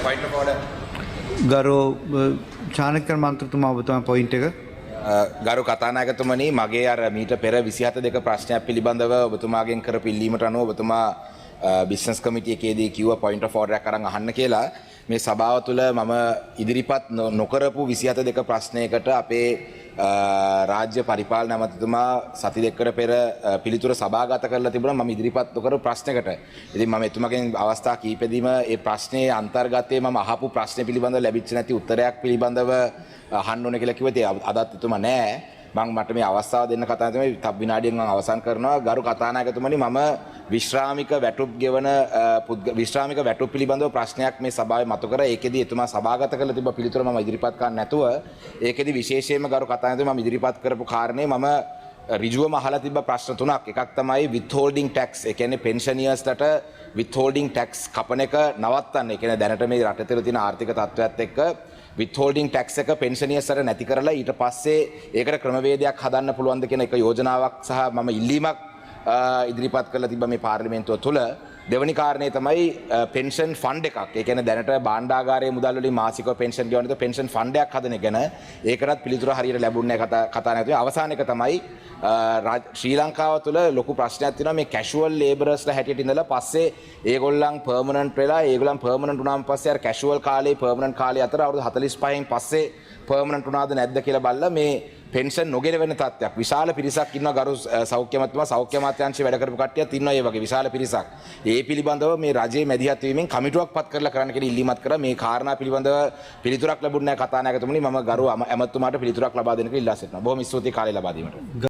point of order. ගරු චානක මන්ත්‍රතුමා ඔබතුමා point එක ගරු කතානායකතුමනි මගේ අර මීට පෙර 27 ප්‍රශ්නයක් පිළිබඳව ඔබතුමාගෙන් කරපු ඉල්ලීමට අනුව ඔබතුමා බිස්නස් කමිටි එකේදී කිව්වා පොයින්ට් ඔෆ් ඕඩර් එකක් අරන් අහන්න කියලා. මේ සභාව තුළ මම ඉදිරිපත් නොකරපු 27 ප්‍රශ්නයකට අපේ රාජ්‍ය පරිපාලන ඇමතිතුමා සති දෙකකට පෙර පිළිතුර සභාගත කරලා තිබුණා මම ඉදිරිපත් නොකරපු ප්‍රශ්නයකට. ඉතින් මම එතුමාගෙන් අවස්ථා කීපෙදීම ඒ ප්‍රශ්නේ අන්තර්ගතයේ මම අහපු ප්‍රශ්නේ පිළිබඳව ලැබිච්ච නැති උත්තරයක් පිළිබඳව අහන්න ඕනේ කියලා කිව්වා. ඉතින් අදත් එතුමා නෑ. මට මේ අවස්ථාව දෙන්න කතා තමයි තව විනාඩියක් මම අවසන් කරනවා. ගරු කතානායකතුමනි මම විශ්‍රාමික වැටුප් පිළිබඳව ප්‍රශ්නයක් මේ සභාවේ මතු කර ඒකෙදි එතුමා සභාගත කරලා තිබ්බ පිළිතුර මම ඉදිරිපත් කරන්න නැතුව ඒකෙදි විශේෂයෙන්ම ගරු කතානායකතුමා මම ඉදිරිපත් කරපු කාරණේ මම ඍජුවම අහලා තිබ්බ ප්‍රශ්න තුනක්. එකක් තමයි withholding tax. ඒ කියන්නේ pensioners-ට withholding tax කපන එක නවත්තන්න. ඒ කියන්නේ දැනට මේ රටේ තියෙන ආර්ථික තත්ත්වයත් එක්ක withholding tax එක pensioners අර නැති කරලා ඊට පස්සේ ඒකට ක්‍රමවේදයක් හදන්න පුළුවන්ද කියන එක යෝජනාවක් සහ මම ඉල්ලීමක් ඉදිරිපත් කරලා තිබ්බා මේ පාර්ලිමේන්තුව තුළ. දෙවැනි කාරණේ තමයි පෙන්ෂන් ෆන්ඩ් එකක්. ඒ කියන්නේ දැනට භාණ්ඩාගාරයේ මුදල් වලින් මාසිකව පෙන්ෂන් ගෙවන පෙන්ෂන් ෆන්ඩ් එකක් හදන එක ගැන ඒකටත් පිළිතුර හරියට ලැබුණේ නැහැ කතා නැතුව. අවසාන එක තමයි ශ්‍රී ලංකාව තුළ ලොකු ප්‍රශ්නයක් තියෙනවා මේ කැෂුවල් ලේබරර්ස්ලා හැටියට ඉඳලා පස්සේ ඒගොල්ලන් පර්මනන්ට් වෙලා ඒගොල්ලන් පර්මනන්ට් වුණාම පස්සේ අර කැෂුවල් කාලේ පර්මනන්ට් කාලේ අතර අවුරුදු 45න් පස්සේ පර්මනන්ට් වුණාද නැද්ද කියලා බලලා මේ පෙන්ෂන් නොගෙන වෙන තත්ත්වයක්. විශාල පිරිසක් ඉන්නවා ගරු සෞඛ්‍ය අමාත්‍යතුමා සෞඛ්‍ය අමාත්‍යාංශයේ වැඩ කරපු කට්ටියත් ඉන්නවා ඒ වගේ විශාල පිරිසක්. ඒ පිළිබඳව මේ රජයේ මැදිහත් වීමෙන් කමිටුවක් පත් කරලා කරන්න කියලා ඉල්ලීමක් කරා. මේ කාරණා පිළිබඳව පිළිතුරක් ලැබුණ නැහැ කතානායකතුමනි. මම ගරු ඇමතුමාට පිළිතුරක් ලබා දෙන්න කියලා ඉල්ලා සිටිනවා. බොහොම ස්තුතියි කාලය ලබා දීමට.